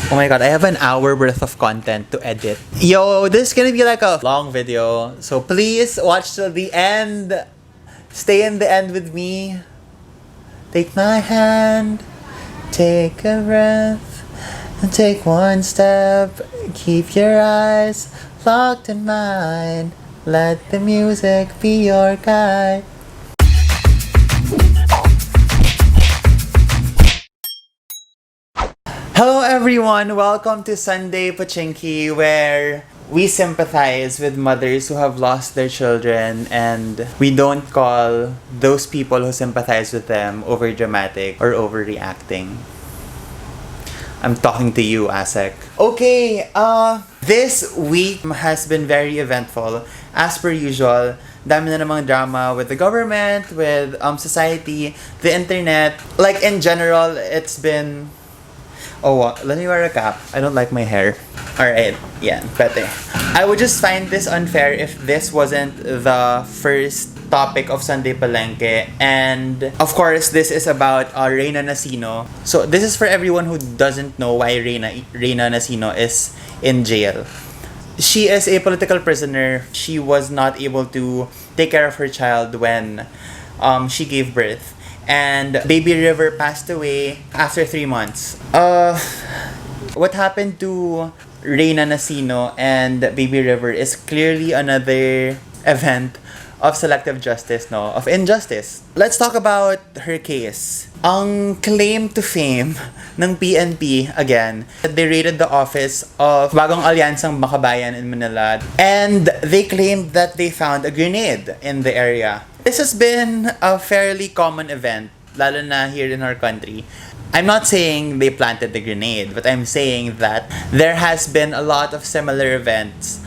Oh my god, I have an hour worth of content to edit. Yo, this is gonna be like a long video, so please watch till the end. Stay in the end with me. Take my hand, take a breath, and take one step. Keep your eyes locked in mine. Let the music be your guide. Hello everyone! Welcome to Sunday Palengke, where we sympathize with mothers who have lost their children, and we don't call those people who sympathize with them overdramatic or overreacting. I'm talking to you, Asek. Okay, this week has been very eventful. As per usual, dami na namang drama with the government, with society, the internet. Like in general, it's been... Oh, let me wear a cap. I don't like my hair. Alright, yeah, better. I would just find this unfair if this wasn't the first topic of Sunday Palengke. And, of course, this is about Reina Nasino. So, this is for everyone who doesn't know why Reina Nasino is in jail. She is a political prisoner. She was not able to take care of her child when she gave birth. And Baby River passed away after 3 months. What happened to Reina Nasino and Baby River is clearly another event of selective justice, no? Of injustice. Let's talk about her case. Ang claim to fame ng PNP, again, they raided the office of Bagong Alyansang Makabayan in Manila, and they claimed that they found a grenade in the area. This has been a fairly common event, lalo na here in our country. I'm not saying they planted the grenade, but I'm saying that there has been a lot of similar events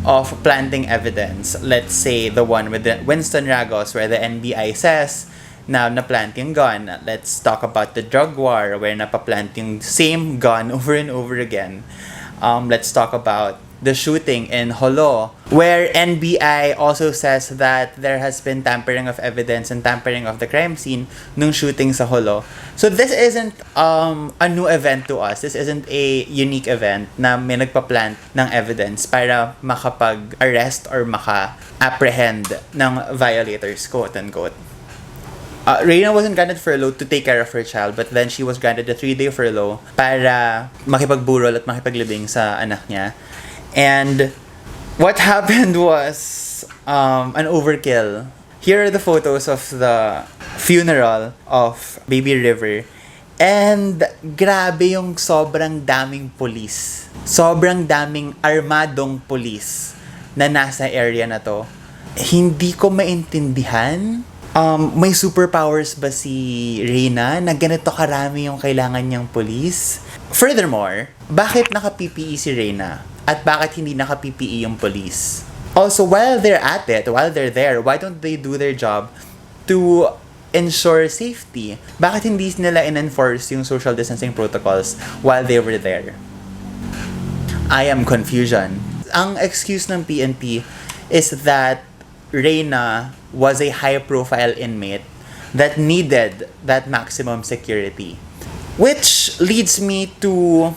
of planting evidence. Let's say the one with Winston Ragos, where the NBI says na naplant yung gun. Let's talk about the drug war, where napaplant yung same gun over and over again. Let's talk about the shooting in Holo, where NBI also says that there has been tampering of evidence and tampering of the crime scene nung shooting sa Holo. So this isn't a new event to us. This isn't a unique event na may nagpa-plant ng evidence para makapag-arrest or maka-apprehend ng violators, quote-unquote. Reina wasn't granted furlough to take care of her child, but then she was granted a 3-day furlough para makipagburol at makipaglibing sa anak niya. And what happened was an overkill. Here are the photos of the funeral of Baby River. And grabe yung sobrang daming police. Sobrang daming armadong police na nasa area na to. Hindi ko maintindihan. May superpowers ba si Reina na ganito karami yung kailangan niyang police? Furthermore, bakit naka-PPE si Reina? At bakit hindi naka-PPE yung police? Also, while they're at it, while they're there, why don't they do their job to ensure safety? Bakit hindi nila in-enforce yung social distancing protocols while they were there? I am confusion. Ang excuse ng PNP is that Reina was a high-profile inmate that needed that maximum security. Which leads me to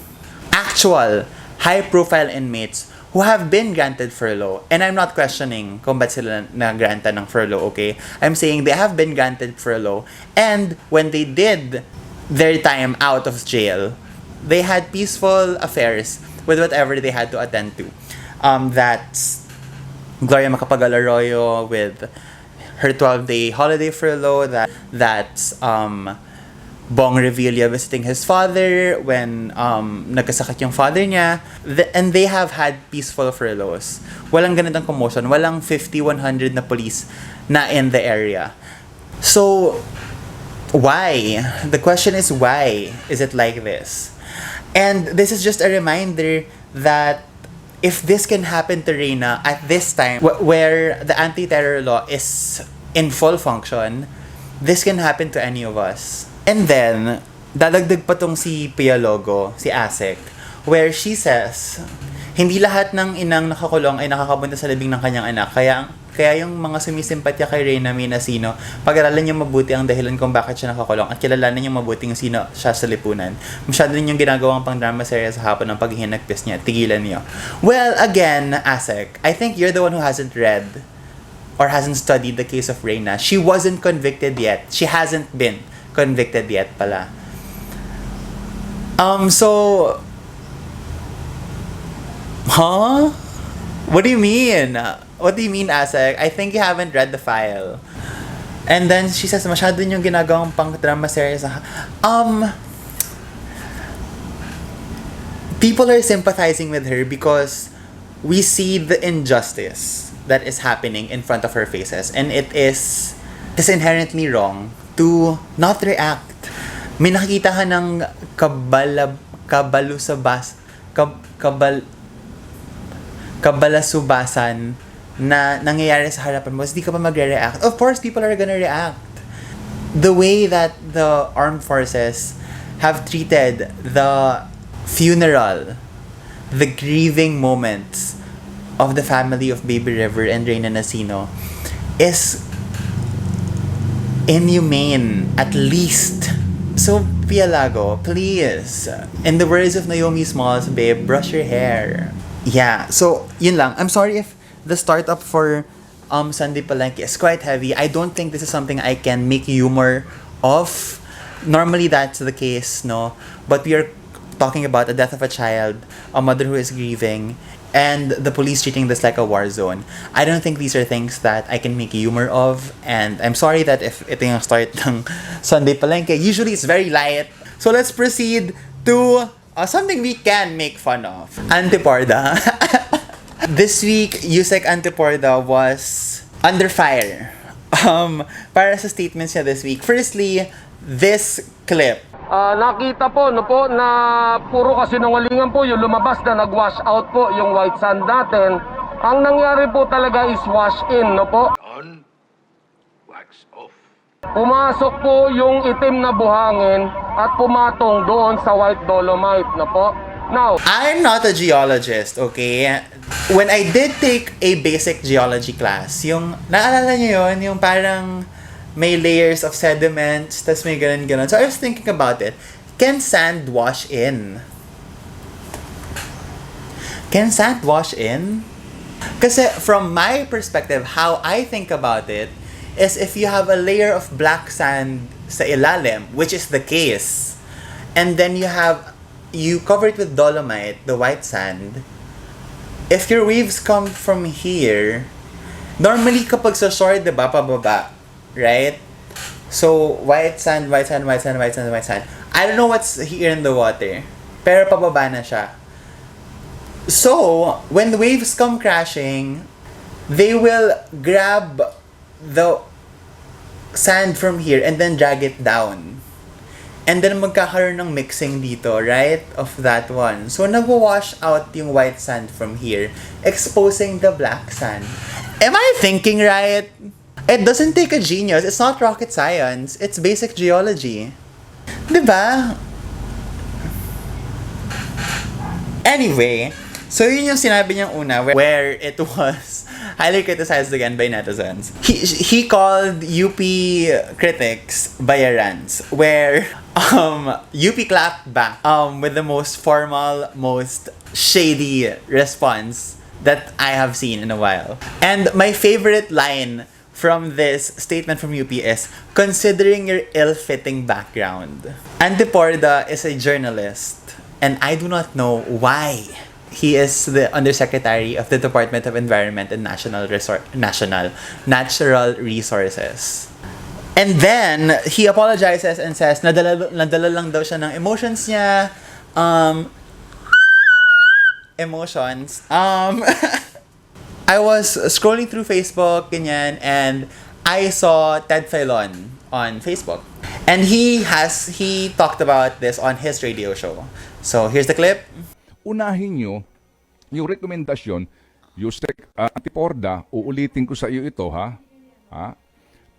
actual high-profile inmates who have been granted furlough. And I'm not questioning kung ba't sila na-granted ng furlough, okay? I'm saying they have been granted furlough. And when they did their time out of jail, they had peaceful affairs with whatever they had to attend to. That's Gloria Macapagal-Arroyo with her 12-day holiday furlough. That's Bong Revilla visiting his father when nagkasakit yung father niya. And they have had peaceful furloughs. Walang ganitong commotion. Walang 50-100 na police na in the area. So, why? The question is why is it like this? And this is just a reminder that if this can happen to Reina at this time where the anti-terror law is in full function, this can happen to any of us. And then, dadagdag pa tong si Pialago, si Asek, where she says, hindi lahat ng inang nakakulong ay nakakabunta sa libing ng kanyang anak. Kaya Kaya yung mga sumisimpatya kay Reina Nasino, pag-aralan niyo mabuti ang dahilan kung bakit siya nakakulong at kilalanin niyo mabuti kung sino siya sa lipunan. Masyado ninyong ginagawang pang drama serye sa hapon ng paghihinagpis niya. Tigilan niyo. Well, again, Asek, I think you're the one who hasn't read or hasn't studied the case of Reina. She wasn't convicted yet. She hasn't been convicted yet pala. So... Huh? What do you mean? What do you mean, Asek? I think you haven't read the file. And then she says, masyado yung ginagawang pang-drama series. People are sympathizing with her because we see the injustice that is happening in front of her faces. And it is inherently wrong to not react. May nakikita ka ng kabalasubasan na nangyayari sa harapan mo, hindi ka pa magre-react. Of course, people are gonna react. The way that the armed forces have treated the funeral, the grieving moments of the family of Baby River and Reina Nasino is inhumane, at least. So, Pialago, please, in the words of Naomi Smalls, babe, brush your hair. Yeah, so, yun lang. I'm sorry if the startup for Sunday Palengke is quite heavy. I don't think this is something I can make humor of. Normally, that's the case, no? But we are talking about the death of a child, a mother who is grieving, and the police treating this like a war zone. I don't think these are things that I can make humor of, and I'm sorry that if ito yung start ng Sunday Palengke, usually it's very light. So let's proceed to something we can make fun of. Antiporda. This week, Yusek Antiporda was under fire. Para sa statements niya this week. Firstly, this clip. Nakita po, no po, na puro kasinungalingan po yung lumabas na nag-wash out po yung white sand natin. Ang nangyari po talaga is wash in, no po. On, wax off. Pumasok po yung itim na buhangin at pumatong doon sa white dolomite, no po. Now, I'm not a geologist, okay? When I did take a basic geology class, yung, naalala niyo yun, yung parang may layers of sediments, tas may ganun-ganun. So I was thinking about it. Can sand wash in? Can sand wash in? Kasi from my perspective, how I think about it is if you have a layer of black sand sa ilalim, which is the case, and then you cover it with dolomite, the white sand, if your waves come from here, normally kapag sa shore, diba, pababa, right? So, white sand, white sand, white sand, white sand, white sand. I don't know what's here in the water, pero pababa na siya. So, when the waves come crashing, they will grab the sand from here and then drag it down. And then magkakaroon ng mixing dito, right? Of that one. So, nag-wash out yung white sand from here, exposing the black sand. Am I thinking right? It doesn't take a genius. It's not rocket science. It's basic geology. Diba? Anyway, so yun yung sinabi niyang una where it was highly criticized again by netizens. He called UP critics bayarans, where UP clapped back with the most formal, most shady response that I have seen in a while. And my favorite line from this statement from UP is, considering your ill-fitting background. Antiporda is a journalist, and I do not know why. He is the Undersecretary of the Department of Environment and Natural Resources. And then, he apologizes and says, nadala lang daw siya ng emotions niya. I was scrolling through Facebook, ganyan, and I saw Ted Filon on Facebook. And he talked about this on his radio show. So, here's the clip. Unahin nyo yung rekomendasyon, Yusek Antiporda, uulitin ko sa iyo ito, ha?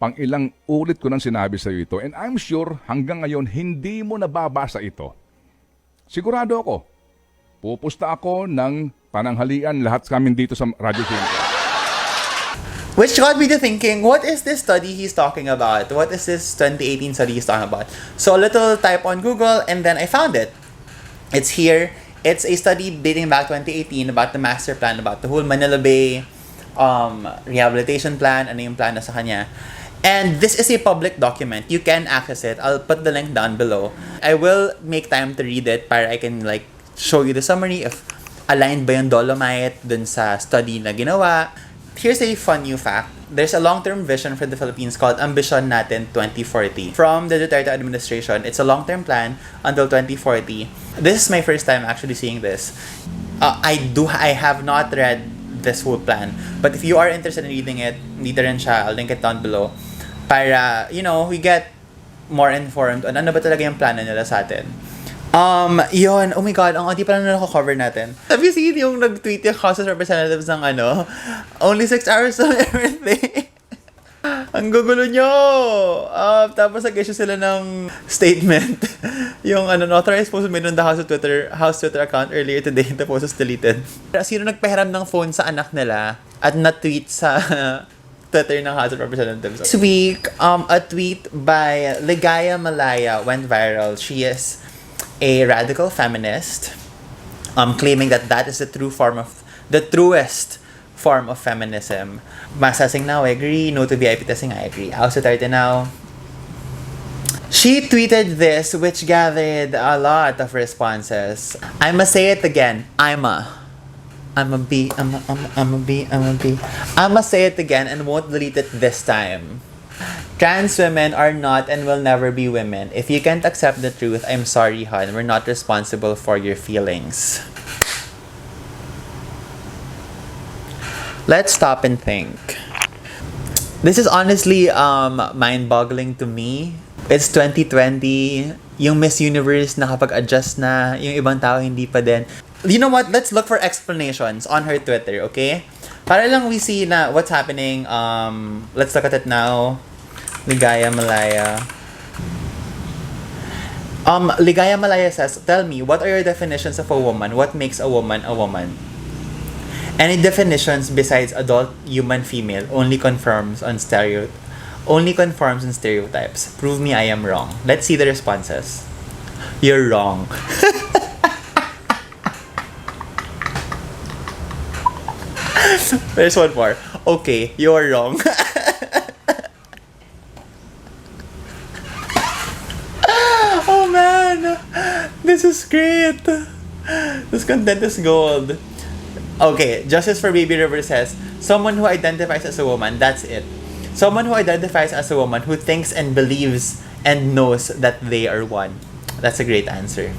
Pang ilang ulit ko nang sinabi sa iyo ito. And I'm sure hanggang ngayon hindi mo nababasa ito. Sigurado ako, pupusta ako ng pananghalian lahat sa amin dito sa Radio 5. Which got me to thinking, what is this study he's talking about? What is this 2018 study he's talking about? So a little type on Google, and then I found it. It's here. It's a study dating back 2018 about the master plan, about the whole Manila Bay rehabilitation plan, ano yung plan na sa kanya. And this is a public document. You can access it. I'll put the link down below. I will make time to read it para I can like show you the summary if aligned ba yung Dolomite dun sa study na ginawa. Here's a fun new fact. There's a long-term vision for the Philippines called Ambisyon Natin 2040. From the Duterte administration, it's a long-term plan until 2040. This is my first time actually seeing this. I have not read this whole plan. But if you are interested in reading it, dito rin siya. I'll link it down below. Para, we get more informed on ano ba talaga yung plano nila sa atin. Yun, oh my god, ang adi pala na nako-cover natin. Have you seen yung nag-tweet yung House of Representatives ng only 6 hours of everything? Ang gugulo nyo! Tapos nag-issue sila ng statement. Yung authorized post made on the House Twitter account earlier today, the post was deleted. Sino nagpahiram ng phone sa anak nila at na-tweet sa Twitter ng House of Representatives? This week, a tweet by Ligaya Malaya went viral. She is a radical feminist, claiming that is the truest form of feminism. Masasing now, I agree. No to VIP testing, I agree. Also 30 now. She tweeted this, which gathered a lot of responses. I must say it again. I'm a B. I must say it again and won't delete it this time. Trans women are not and will never be women. If you can't accept the truth, I'm sorry, hon. We're not responsible for your feelings. Let's stop and think. This is honestly mind-boggling to me. It's 2020. Yung Miss Universe nakapag-adjust na. Yung ibang tao hindi pa din. You know what? Let's look for explanations on her Twitter, okay? Para lang we see na what's happening. Let's look at it now. Ligaya Malaya. Ligaya Malaya says, tell me, what are your definitions of a woman? What makes a woman a woman? Any definitions besides adult human female only confirms on stereotypes. Prove me I am wrong. Let's see the responses. You're wrong. There's one more. Okay, you're wrong. Oh man, this is great. This content is gold. Okay, Justice for Baby River says, someone who identifies as a woman, that's it. Someone who identifies as a woman who thinks and believes and knows that they are one. That's a great answer.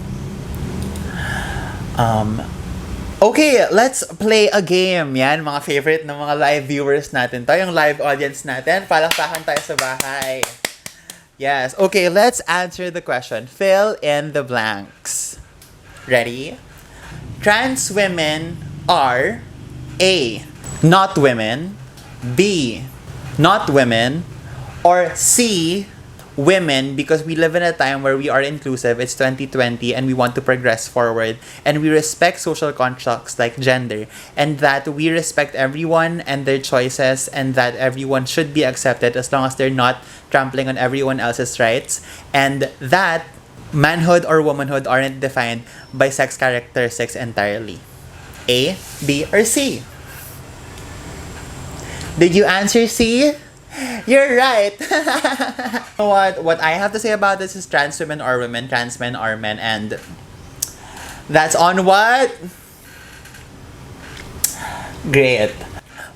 Okay, let's play a game. Yan, mga favorite ng mga live viewers natin. To yung live audience natin. Palakpakan tayo sa bahay. Yes. Okay, let's answer the question. Fill in the blanks. Ready? Trans women are A. Not women, B. Not women, or C. Women, because we live in a time where we are inclusive. It's 2020 and we want to progress forward and we respect social constructs like gender, and that we respect everyone and their choices, and that everyone should be accepted as long as they're not trampling on everyone else's rights, and that manhood or womanhood aren't defined by sex characteristics entirely. A, B, or C? Did you answer C? You're right. What I have to say about this is trans women are women, trans men are men, and that's on what? Great.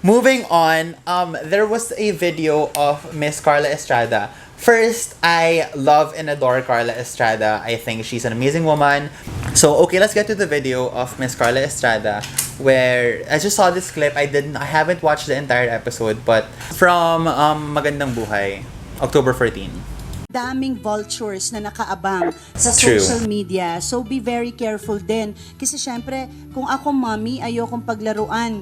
Moving on, there was a video of Miss Karla Estrada. First, I love and adore Karla Estrada. I think she's an amazing woman. So, okay, let's get to the video of Miss Karla Estrada, where I just saw this clip. I haven't watched the entire episode, but from Magandang Buhay, October 14. Daming vultures na nakaabang sa True. social media. So be very careful din. Kasi syempre, kung ako mommy, ayokong paglaruan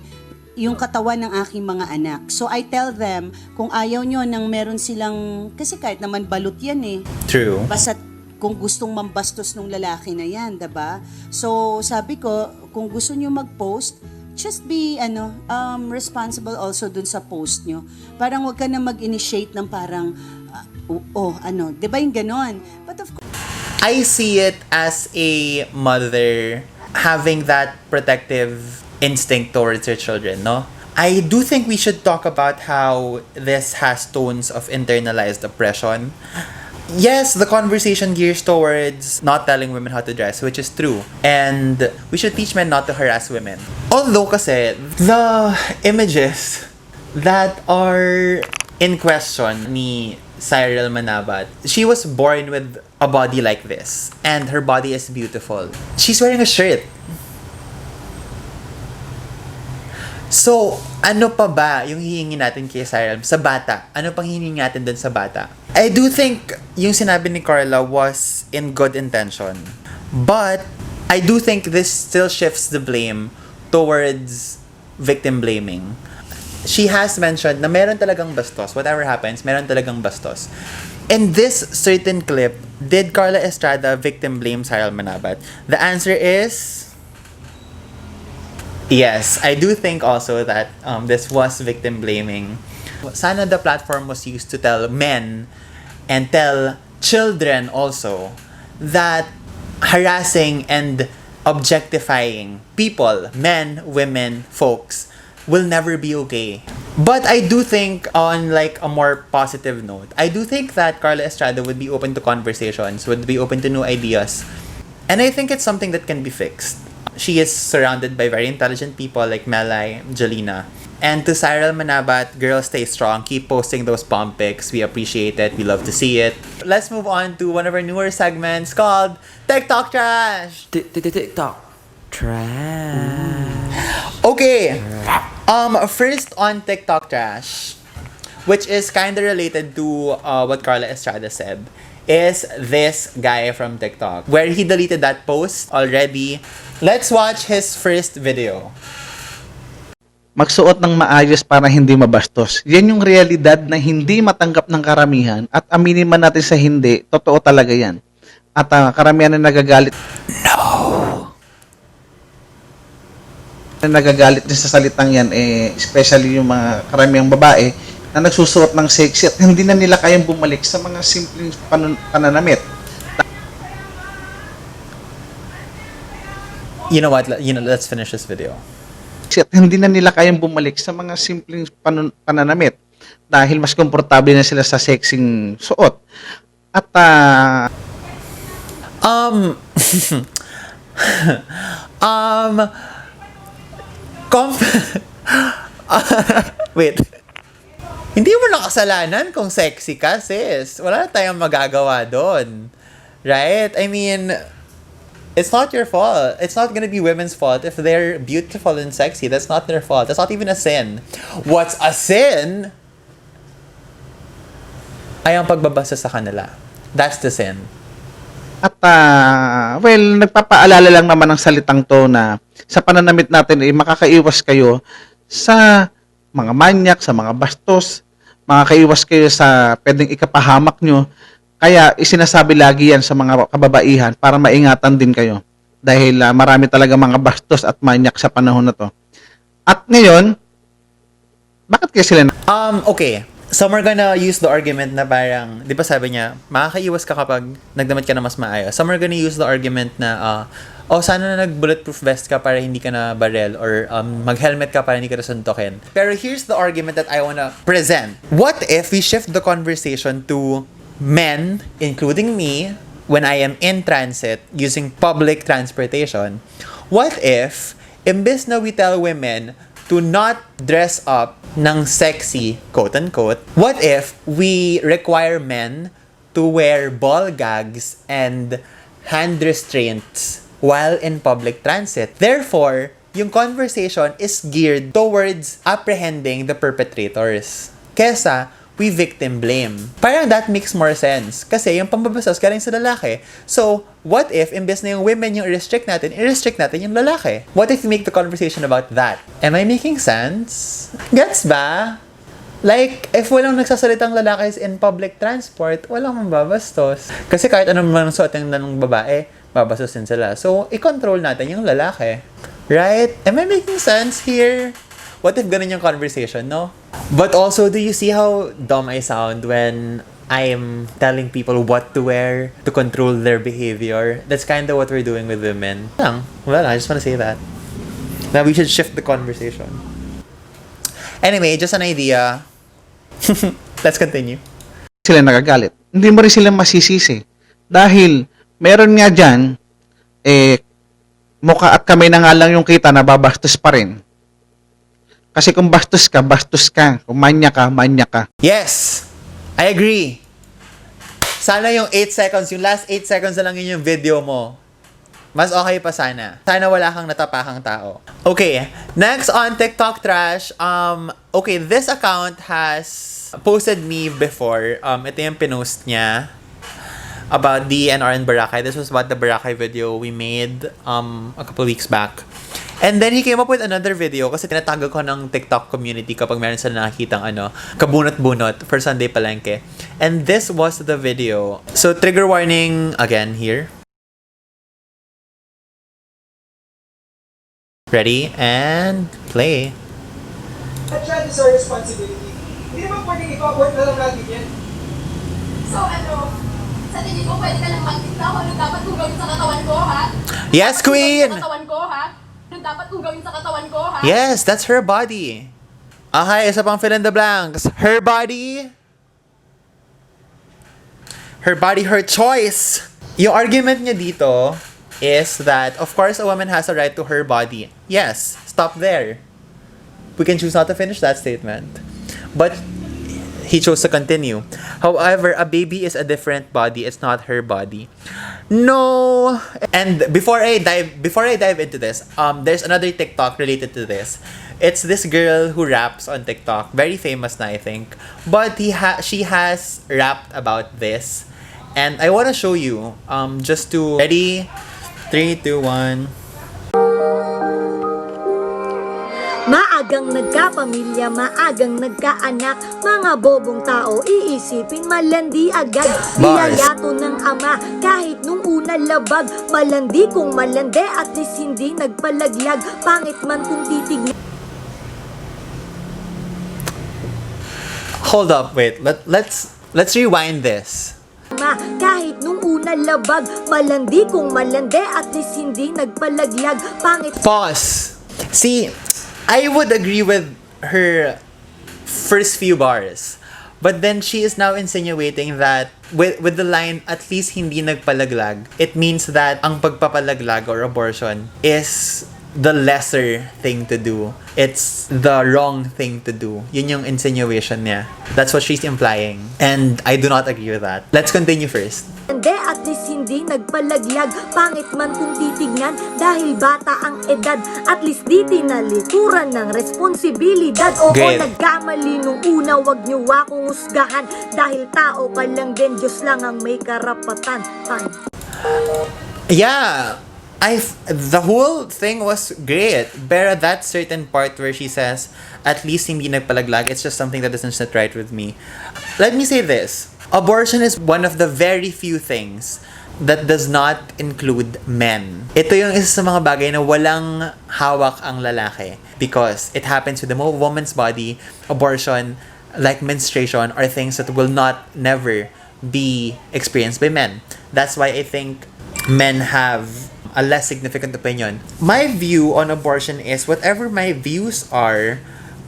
yung katawan ng aking mga anak. So I tell them, kung ayaw nyo nang meron silang, kasi kahit naman balot yan eh. True. Basta kung gustong mambastos ng lalaki na yan, diba? So sabi ko, kung gusto nyo mag-post, just be responsible also dun sa post nyo. Parang wag ka na mag-initiate ng parang 'di ba yung ganon? But of course, I see it as a mother having that protective instinct towards her children, no? I do think we should talk about how this has tones of internalized oppression. Yes, the conversation gears towards not telling women how to dress, which is true. And we should teach men not to harass women. Although kasi, the images that are in question ni Cyril Manabat, she was born with a body like this. And her body is beautiful. She's wearing a shirt. So, ano pa ba yung hihingi natin kay Cyril sa bata? Ano pang hihingi natin dun sa bata? I do think yung sinabi ni Karla was in good intention. But, I do think this still shifts the blame towards victim blaming. She has mentioned na meron talagang bastos. Whatever happens, meron talagang bastos. In this certain clip, did Karla Estrada victim blame Cyril Manabat? The answer is yes. I do think also that this was victim blaming. Sana the platform was used to tell men and tell children also that harassing and objectifying people, men, women, folks, will never be okay. But I do think, on like a more positive note, I do think that Karla Estrada would be open to conversations, would be open to new ideas. And I think it's something that can be fixed. She is surrounded by very intelligent people like Melay, Jelena. And to Cyril Manabat, girls, stay strong. Keep posting those pom pics. We appreciate it. We love to see it. Let's move on to one of our newer segments called TikTok Trash. TikTok Trash. Okay. First on TikTok Trash, which is kind of related to what Karla Estrada said, is this guy from TikTok, where he deleted that post already. Let's watch his first video. Magsuot ng maayos para hindi mabastos. Yan yung realidad na hindi matanggap ng karamihan at aminin man natin sa hindi, totoo talaga yan. At karamihan na nagagalit. Na nagagalit din sa salitang yan, especially yung mga karamihang babae na nagsusuot ng sexy at hindi na nila kayang bumalik sa mga simpleng pananamit. You know what? Let's finish this video. At hindi na nila kayang bumalik sa mga simpleng pananamit dahil mas komportable na sila sa sexing suot. At wait. Hindi mo na kasalanan kung sexy ka, sis. Wala na tayong magagawa doon. Right? I mean, it's not your fault. It's not gonna be women's fault if they're beautiful and sexy. That's not their fault. That's not even a sin. What's a sin ay ang pagbabasa sa kanila. That's the sin. At nagpapaalala lang naman ng salitang to na sa pananamit natin makakaiwas kayo sa mga manyak, sa mga bastos, makakaiwas kayo sa pwedeng ikapahamak nyo. Kaya isinasabi lagi yan sa mga kababaihan para maingatan din kayo. Dahil marami talaga mga bastos at manyak sa panahon na to. At ngayon, bakit kaya sila okay. Some are gonna use the argument na parang, di ba sabi niya, makakaiwas ka kapag nagdamit ka na mas maayos. Some are gonna use the argument na, sana na nag-bulletproof vest ka para hindi ka na barel, or mag-helmet ka para hindi ka na suntokin. Pero here's the argument that I wanna present. What if we shift the conversation to men, including me, when I am in transit using public transportation? What if, imbes na we tell women to not dress up ng sexy, quote-unquote, what if we require men to wear ball gags and hand restraints while in public transit? Therefore, yung conversation is geared towards apprehending the perpetrators kesa we victim blame. Parang that makes more sense. Kasi yung pambabastos galing sa lalaki. So, what if, imbes na yung women yung i-restrict natin yung lalaki? What if we make the conversation about that? Am I making sense? Gets ba? Like, if walang nagsasalitang lalaki in public transport, walang mambabastos. Kasi kahit anong suotin ng babae, babastos din sila. So, i-control natin yung lalaki. Right? Am I making sense here? What if ganun yung conversation, no? But also, do you see how dumb I sound when I'm telling people what to wear to control their behavior? That's kind of what we're doing with women. Well, I just want to say that. Now we should shift the conversation. Anyway, just an idea. Let's continue. Sila nagagalit. Hindi mo rin sila masisisi. Dahil meron nga dyan, mukha at kamay na nga lang yung kita na babastos pa rin. Kasi kung bastos ka, bastos ka. Kung manya ka, manya ka. Yes! I agree. Sana yung 8 seconds, yung last 8 seconds na lang yun yung video mo. Mas okay pa sana. Sana wala kang natapakang tao. Okay, next on TikTok Trash. Okay, this account has posted me before. Ito yung pinost niya about DENR and Boracay. This was about the Boracay video we made a couple weeks back. And then he came up with another video kasi tinatag ko ng TikTok community kapag meron sila nakikitang kabunot-bunot for Sunday Palengke. And this was the video. So trigger warning again here. Ready and play. At that is our responsibility. Hindi naman pwedeng ipaport na lang natin yan. So sa tingin ko pwede ka lang mag-tiktok ano dapat kong gawin sa katawan ko, ha? Yes, queen! Sa katawan ko, ha? Ano dapat kong gawin sa katawan ko, ha? Yes, that's her body. Okay, isa pang fill in the blanks. Her body. Her body, her choice. Yung argument niya dito is that, of course, a woman has a right to her body. Yes, stop there. We can choose not to finish that statement. But he chose to continue. However, a baby is a different body. It's not her body. No. And before I dive into this, there's another TikTok related to this. It's this girl who raps on TikTok, very famous na I think. But she has rapped about this, and I want to show you. Just to ready, 3, 2, 1. Maagang nagkapamilya, maagang nagkaanak, mga bobong tao, iisipin malandi agad. Niyayato ng ama, kahit nung una labag, malandi kung malandi at least hindi nagpalaglag. Pangit man kung titignan. Hold up, wait. Let's rewind this. Kahit nung una labag, malandi kung malandi at least hindi nagpalaglag. Pangit. Pause. See, I would agree with her first few bars. But then she is now insinuating that with the line, at least hindi nagpalaglag, it means that ang pagpapalaglag or abortion is the lesser thing to do. It's the wrong thing to do. Yun yung insinuation niya. That's what she's implying. And I do not agree with that. Let's continue first. Hindi at least hindi nagpalaglag. Pangit man kung titignan dahil bata ang edad. At least di tinalikuran ng responsibilidad. Oo, nagkamali nung una, wag niyo akong husgahan. Dahil tao ka lang din, Diyos lang ang may karapatan. Yeah. The whole thing was great. But that certain part where she says, at least hindi nagpalaglag, it's just something that doesn't sit right with me. Let me say this. Abortion is one of the very few things that does not include men. Ito yung isa sa mga bagay na walang hawak ang lalaki. Because it happens with the woman's body, abortion, like menstruation, are things that will never be experienced by men. That's why I think men have a less significant opinion. My view on abortion is whatever my views are,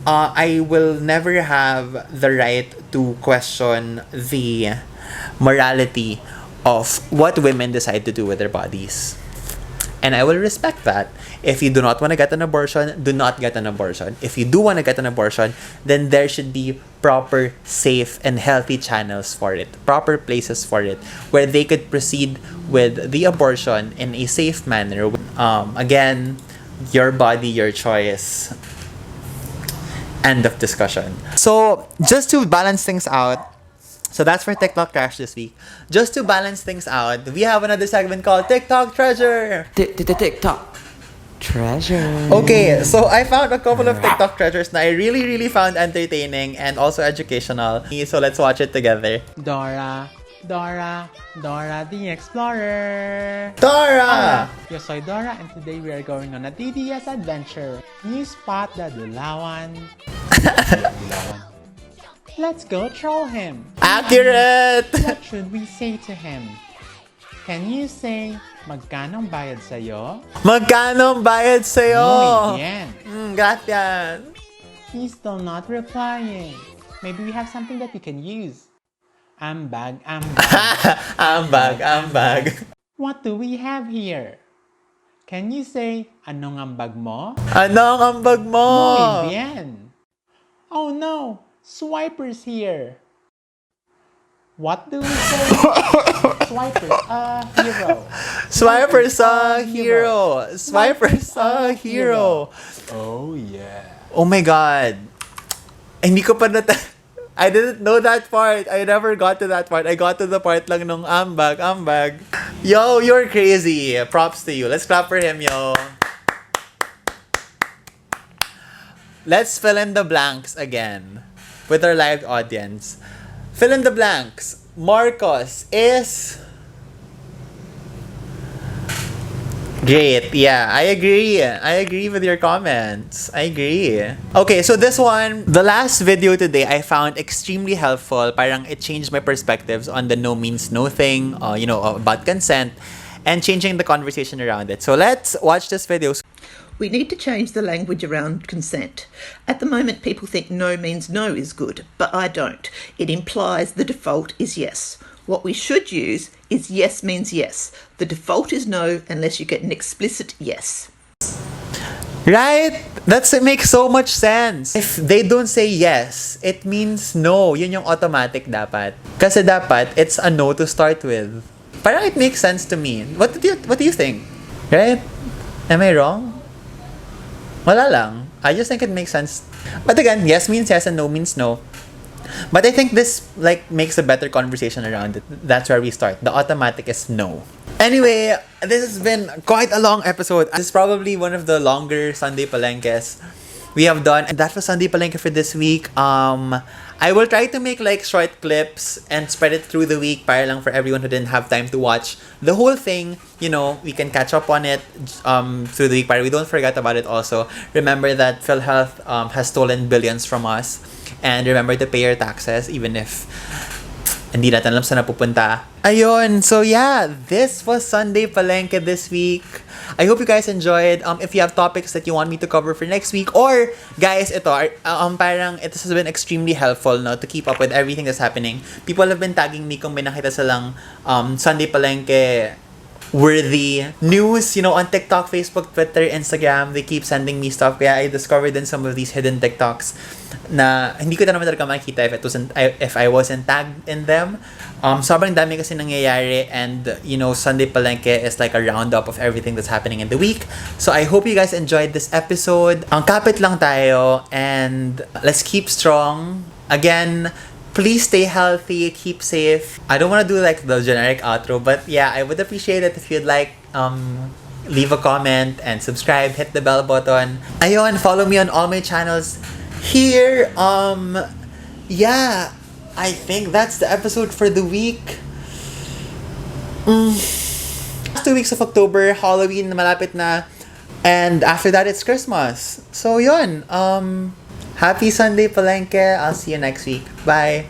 I will never have the right to question the morality of what women decide to do with their bodies. And I will respect that. If you do not want to get an abortion, do not get an abortion. If you do want to get an abortion, then there should be proper, safe, and healthy channels for it. Proper places for it. Where they could proceed with the abortion in a safe manner. Again, your body, your choice. End of discussion. So, just to balance things out, so that's for TikTok Trash this week. Just to balance things out, we have another segment called TikTok Treasure. TikTok Treasure. Okay, so I found a couple of TikTok treasures that I really found entertaining and also educational. So let's watch it together. Dora, Dora, Dora the Explorer. Dora! Yo soy Dora and today we are going on a DDS adventure. You spot the Dulawan. Let's go troll him. Accurate! What should we say to him? Can you say, magkano ang bayad sa'yo? Magkano ang bayad sa'yo? Muy bien. Gracias. He's still not replying. Maybe we have something that we can use. Ambag, ambag. Ambag. What do we have here? Can you say, anong ambag mo? Anong ambag mo? Muy bien. Oh no, Swiper's here. What do we say? Swiper's a hero. Swiper's a hero. Swiper's a hero. Oh yeah. Oh my God. Hindi ko pa I didn't know that part. I never got to that part. I got to the part lang nung ambag. Yo, you're crazy. Props to you. Let's clap for him, yo. Let's fill in the blanks again with our live audience. Fill in the blanks. Marcos is... Great. Yeah, I agree. I agree with your comments. I agree. Okay, so this one, the last video today, I found extremely helpful. Parang it changed my perspectives on the no means no thing, about consent, and changing the conversation around it. So let's watch this video. We need to change the language around consent. At the moment, people think no means no is good, but I don't. It implies the default is yes. What we should use is yes means yes. The default is no unless you get an explicit yes. Right? It makes so much sense. If they don't say yes, it means no. Yun yung automatic dapat. Kasi dapat, it's a no to start with. Parang it makes sense to me. What do you think? Right? Am I wrong? Wala lang. I just think it makes sense. But again, yes means yes and no means no. But I think this makes a better conversation around it. That's where we start. The automatic is no. Anyway, this has been quite a long episode. This is probably one of the longer Sunday Palenkes we have done. And that was Sunday Palengke for this week. I will try to make short clips and spread it through the week para lang for everyone who didn't have time to watch the whole thing. We can catch up on it through the week para we don't forget about it also. Remember that PhilHealth has stolen billions from us. And remember to pay your taxes even if hindi natin alam saan napupunta. Ayun. So yeah, this was Sunday Palengke this week. I hope you guys enjoyed. If you have topics that you want me to cover for next week, or guys, parang it has been extremely helpful to keep up with everything that's happening. People have been tagging me kung may nakita silang Sunday Palengke worthy news, on TikTok, Facebook, Twitter, Instagram. They keep sending me stuff. Kaya I discovered in some of these hidden TikToks na hindi ko na naman talaga makikita if I wasn't tagged in them. Sobrang dami kasi nangyayari, and Sunday Palengke is like a roundup of everything that's happening in the week. So I hope you guys enjoyed this episode. Ang kapit lang tayo, and let's keep strong. Again, please stay healthy, keep safe. I don't want to do the generic outro, but yeah, I would appreciate it if you'd leave a comment and subscribe, hit the bell button. Ayun, follow me on all my channels here. Yeah, I think that's the episode for the week. Last 2 weeks of October, Halloween na malapit na, and after that it's Christmas. So yun, happy Sunday Palengke. I'll see you next week. Bye.